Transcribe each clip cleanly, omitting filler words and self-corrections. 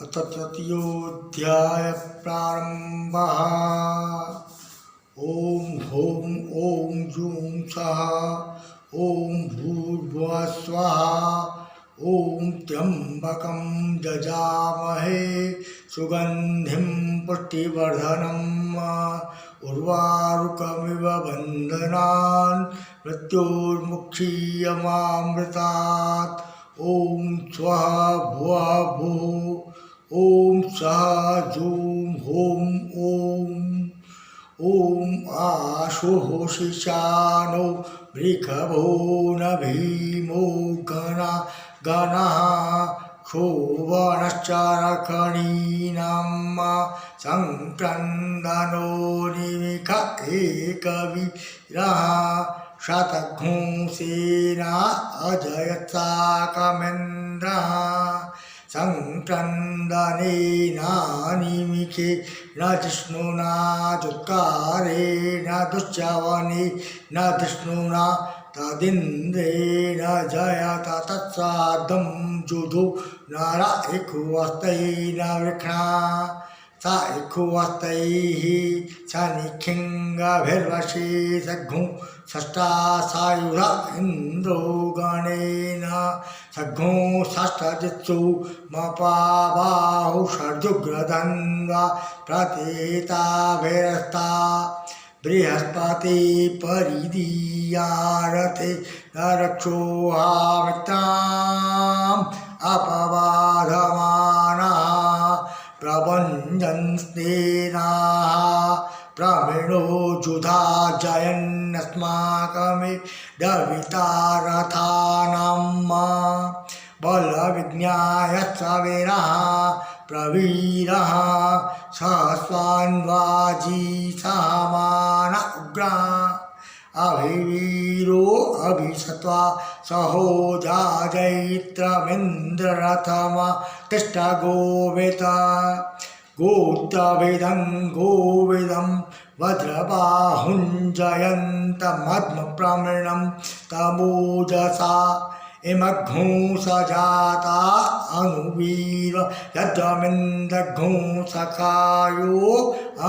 अथ तृतीयोऽध्याय प्रारम्भः। ॐ हों ॐ जूं सः ॐ भूर्भुवः स्वः ॐ त्र्यम्बकं जजामहे सुगन्धिं पुष्टिवर्धनम् उर्वारुकमिव बन्धनान् मृत्योर्मुक्षीयमामृतात्। ॐ स्वः भुवः भुः ॐ सः जूं हों ॐ आशुहोषिशानो वृषभो न भीमो गणः शोभनश्चरकणीनां सङ्क्रन्दनो निमिष एकवीरः शतघ्नसेना अजयत्साकमेन्द्रः सङ्क्रन्दनेनानिमिषे न जिष्णुना चुत्कारेण दुश्चवनेन धृष्णुना तदिन्द्रेण जयत तत्सार्धं जुधो नर इखुवस्तैन वृक्ष्णा स इखुवस्तैः शनिखिङ्गभिर्वशे सघ्नुः षष्ठा सायुध इन्द्रो गणेन सघ्नुः षष्ठजित्सु मपाबाहु षड्जुग्रधन्वा प्रतीताभिरस्ता बृहस्पति परिदीयारथे रक्षोहामिताम् अपवाधमानः प्रभञ्जन्स्तेनाः प्रवीणो जुधा जयन्नस्माकमिदवितारथानाम् बलविज्ञाय सवेरः प्रवीरः सहस्वान्वाजी समान उग्रा अभिवीरो अभिसत्वा सहोजा जैत्रमिन्द्ररथमा तिष्ठ गोवित गोत्रभिदं गोविदं वज्रबाहुञ्जयन्तमद्मप्रमृणं तमोजसा इमघ्नुसजाता अनुवीर यद्रमिन्दघ्नुसखायो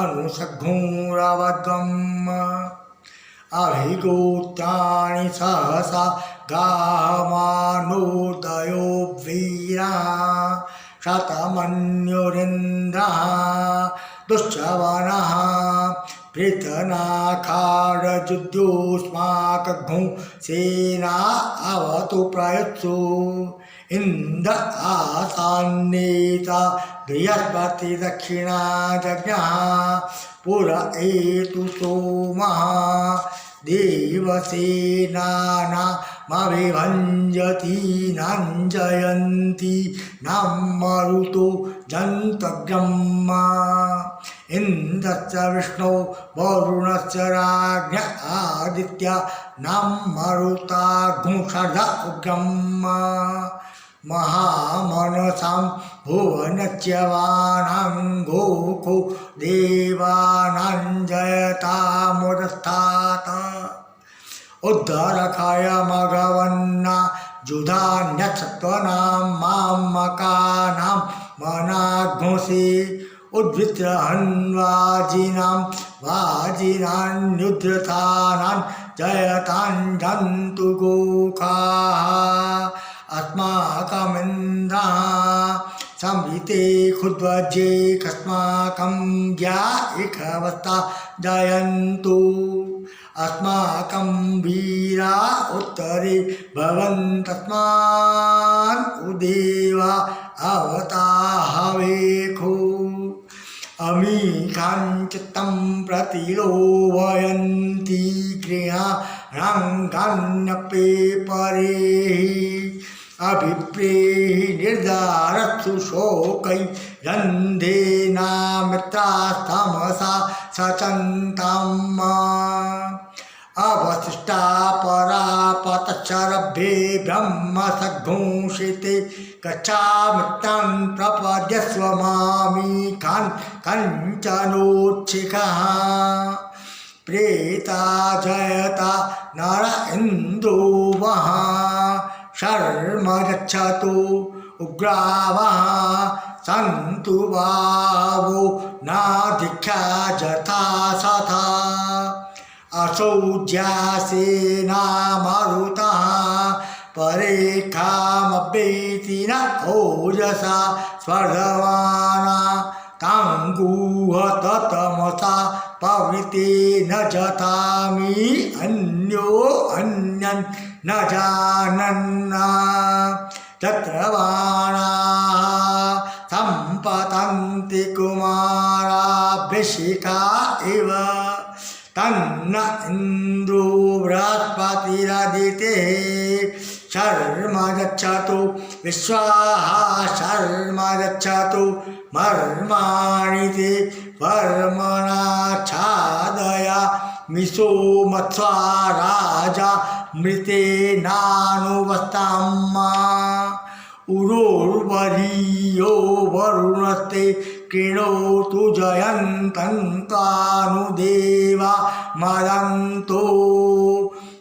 अनुसघ्नुरवद्वम् अभिगोत्राणि सहसा गामानोदयो वीरा शतमन्युरिन्द्रः दुश्चवनः पृतनाखारजुद्योस्माकघ्नु सेना अवतु प्रयुत्सु इन्द्र आसान्नेता बृहस्पति दक्षिणा जज्ञः पुर एतु सोमः देवसेनानामभिभञ्जति नाञ्जयन्ति नाम मरुतो जन्तव्यम् इन्द्रश्च विष्णो वरुणश्च राज्ञ आदित्य नाम मरुताग्मुषर्ध उग्रम् महामनसां भुवनच्यवानां गोको देवानां जयतामुदस्थात् उद्धरखाय मघवन्ना जुधान्यसत्त्वनां मामकानां मनाघ्नुषे उद्भित्रहन्वाजिनां वाजिनान्युद्धतानां जयतां जन्तु गोखाः अस्माकमिन्द्रः संहिते खुद्वज्ये कस्माकं ज्ञा इखवस्ता जयन्तु अस्माकं वीरा उत्तरे भवन्तस्मान् उदेवा अवताहवेखो अमीकाञ्चित्तं प्रतिलोभयन्ति गृहाणाङ्गान्यपे परेः अभिप्रेः निर्धारत्सु शोकै रन्धेनामित्रास्तमसा सचन्ताम् अवशिष्टा परापतचरभ्ये ब्रह्मसघ्नुषिते गच्छामित्तं प्रपद्यस्व मामीकान् कञ्चनोच्छिखः प्रेता जयता नर इन्द्रो वः शर्म गच्छतु उग्रावः सन्तु भावो नाधिख्या जथा सथा असौज्यासेना मरुतः परेखामवेति न ओजसा स्वर्धमाना ताङ्गुहततमसा पवृते न जतामि अन्यो अन्यन् न जानन्ना तत्र बाणाः सम्पतन्ति कुमाराभ्यशिखा इव तन्न इन्द्रो बृहस्पतिरदितेः शर्म गच्छतु विश्वाः शर्म गच्छतु मर्माणि ते वर्मणाच्छादय मिषो मत्स्वा राजा मृतेनानुवस्ताम्मा उरोर्वरीयो वरुणस्ते कृणोतु जयन्तन्तानुदेवा मदन्तो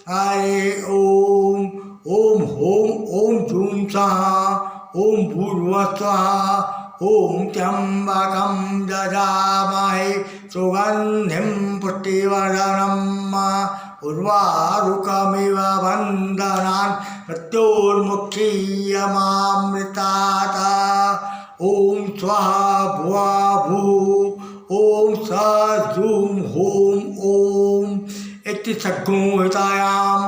हरे ओम ओम होम ओम जूं स्वाहा ओम भूर्भुवस्वाहा ओम त्र्यंबकं ददामहे सुगन्धिं पुष्टिवर्धनम् उर्वारुकमिव वन्दनान् मृत्योर्मुखीयमामृतात् ओम स्वाहा भुवा भू ओम स जूं होम ओम इति षड्गुणोहितायां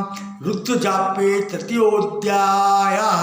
रुद्रजापे तृतीयोऽध्यायः।